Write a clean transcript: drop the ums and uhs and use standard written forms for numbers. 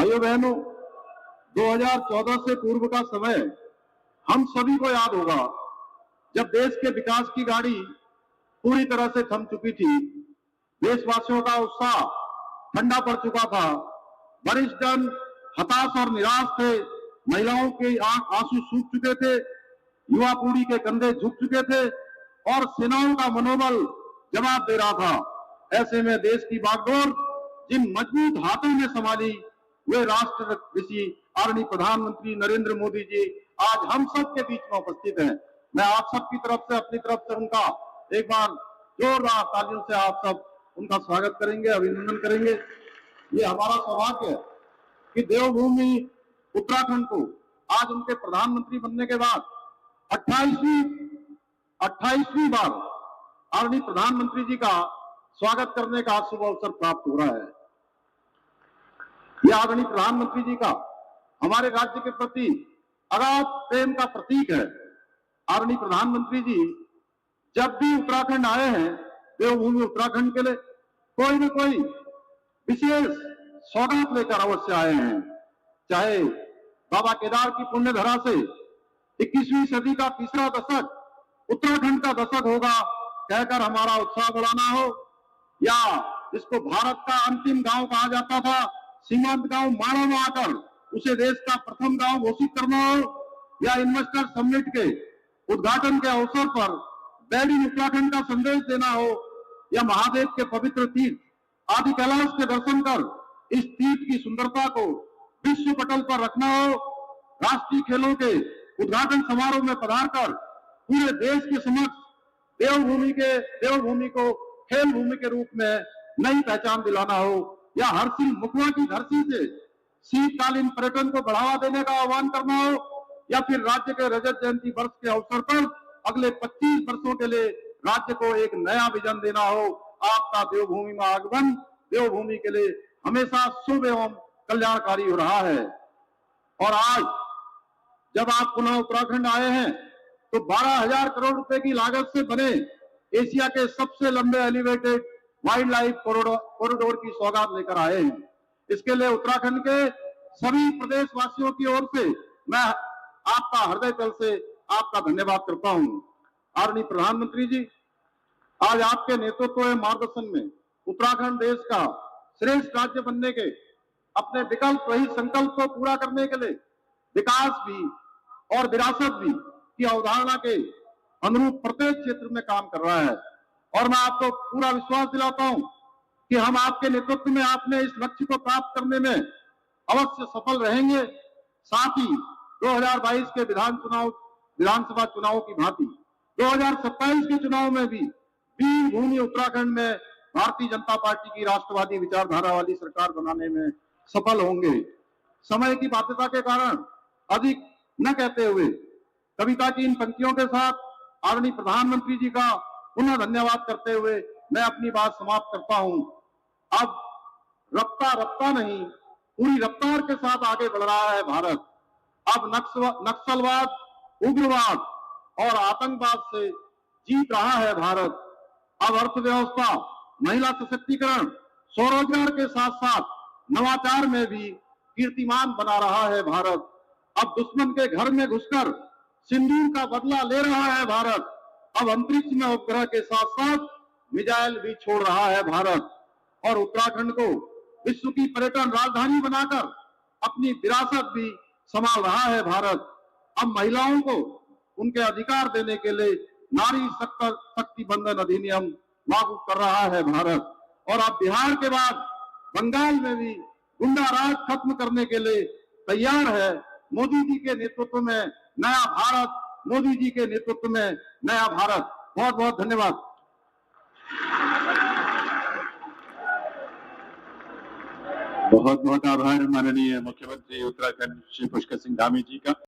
भाइयों बहनों, 2014 से पूर्व का समय हम सभी को याद होगा, जब देश के विकास की गाड़ी पूरी तरह से थम चुकी थी। देशवासियों का उत्साह ठंडा पड़ चुका था। वरिष्ठ जन हताश और निराश थे। महिलाओं के आंसू सूख चुके थे। युवा पीढ़ी के कंधे झुक चुके थे और सेनाओं का मनोबल जवाब दे रहा था। ऐसे में देश की बागडोर जिन मजबूत हाथों में संभाली, वे राष्ट्र ऋषि आदरणीय प्रधानमंत्री नरेंद्र मोदी जी आज हम सब के बीच में उपस्थित हैं। मैं आप सबकी तरफ से, अपनी तरफ से उनका एक बार जोरदार तालियों से आप सब उनका स्वागत करेंगे, अभिनंदन करेंगे। ये हमारा सौभाग्य है कि देवभूमि उत्तराखंड को आज उनके प्रधानमंत्री बनने के बाद 28वीं बार आदरणीय प्रधानमंत्री जी का स्वागत करने का शुभ अवसर प्राप्त हो रहा है। यह आदरणीय प्रधानमंत्री जी का हमारे राज्य के प्रति अगाध प्रेम का प्रतीक है। आदरणीय प्रधानमंत्री जी जब भी उत्तराखंड आए हैं, देवभूमि उत्तराखंड के लिए कोई न कोई विशेष सौगात लेकर अवश्य आए हैं। चाहे बाबा केदार की पुण्य धरा से 21वीं सदी का तीसरा दशक उत्तराखंड का दशक होगा कहकर हमारा उत्साह बढ़ाना हो, या जिसको भारत का अंतिम गांव कहा जाता था, सीमांत गांव माणा में आकर उसे देश का प्रथम गांव घोषित करना हो, या इन्वेस्टर समिट के उद्घाटन के अवसर पर बैरिंग उत्तराखंड का संदेश देना हो, या महादेव के पवित्र तीर्थ आदि कैलाश के दर्शन कर इस तीर्थ की सुंदरता को विश्व पटल पर रखना हो, राष्ट्रीय खेलों के उद्घाटन समारोह में पधारकर पूरे देश के समक्ष देवभूमि को खेल भूमि के रूप में नई पहचान दिलाना हो, या हरसिल मुखवा की धरती से शीतकालीन पर्यटन को बढ़ावा देने का आह्वान करना हो, या फिर राज्य के रजत जयंती वर्ष के अवसर पर अगले 25 वर्षों के लिए राज्य को एक नया विजन देना हो। आपका देवभूमि में आगमन देवभूमि के लिए हमेशा शुभ एवं कल्याणकारी हो रहा है। और आज जब आप पुनः उत्तराखंड आए हैं तो 12,000 करोड़ रुपए की लागत से बने एशिया के सबसे लंबे एलिवेटेड वाइल्ड लाइफ कॉरिडोर की सौगात लेकर आए हैं। इसके लिए उत्तराखंड के सभी प्रदेशवासियों की ओर से मैं आपका हृदय तल से आपका धन्यवाद करता हूं। आदरणीय प्रधानमंत्री जी, आज आपके नेतृत्व एवं मार्गदर्शन में उत्तराखंड देश का श्रेष्ठ राज्य बनने के अपने विकल्प वही संकल्प को पूरा करने के लिए विकास भी और विरासत भी की अवधारणा के अनुरूप प्रत्येक क्षेत्र में काम कर रहा है। और मैं आपको पूरा विश्वास दिलाता हूं कि हम आपके नेतृत्व में आपने इस लक्ष्य को प्राप्त करने में अवश्य सफल रहेंगे। साथ ही 2022 के विधानसभा चुनाव की भांति 2027 के चुनाव में भी देवभूमि उत्तराखंड में भारतीय जनता पार्टी की राष्ट्रवादी विचारधारा वाली सरकार बनाने में सफल होंगे। समय की बाध्यता के कारण अधिक न कहते हुए कविता की इन पंक्तियों के साथ आदरणीय प्रधानमंत्री जी का पुनः धन्यवाद करते हुए मैं अपनी बात समाप्त करता हूं। अब रफ्ता नहीं, पूरी रफ्तार के साथ आगे बढ़ रहा है भारत। अब नक्सलवाद, उग्रवाद और आतंकवाद से जीत रहा है भारत। अब अर्थव्यवस्था, महिला सशक्तिकरण, स्वरोजगार के साथ साथ नवाचार में भी कीर्तिमान बना रहा है भारत। अब दुश्मन के घर में घुसकर सिंदूर का बदला ले रहा है भारत। अब अंतरिक्ष में उपग्रह के साथ साथ मिसाइल भी छोड़ रहा है भारत। और उत्तराखंड को विश्व की पर्यटन राजधानी बनाकर अपनी विरासत भी संभाल रहा है भारत। अब महिलाओं को उनके अधिकार देने के लिए नारी शक्ति बंधन अधिनियम लागू कर रहा है भारत। और अब बिहार के बाद बंगाल में भी गुंडा राज खत्म करने के लिए तैयार है। मोदी जी के नेतृत्व में नया भारत, मोदी जी के नेतृत्व में नया भारत। बहुत बहुत धन्यवाद। बहुत बहुत आभार माननीय मुख्यमंत्री उत्तराखंड श्री पुष्कर सिंह धामी जी का।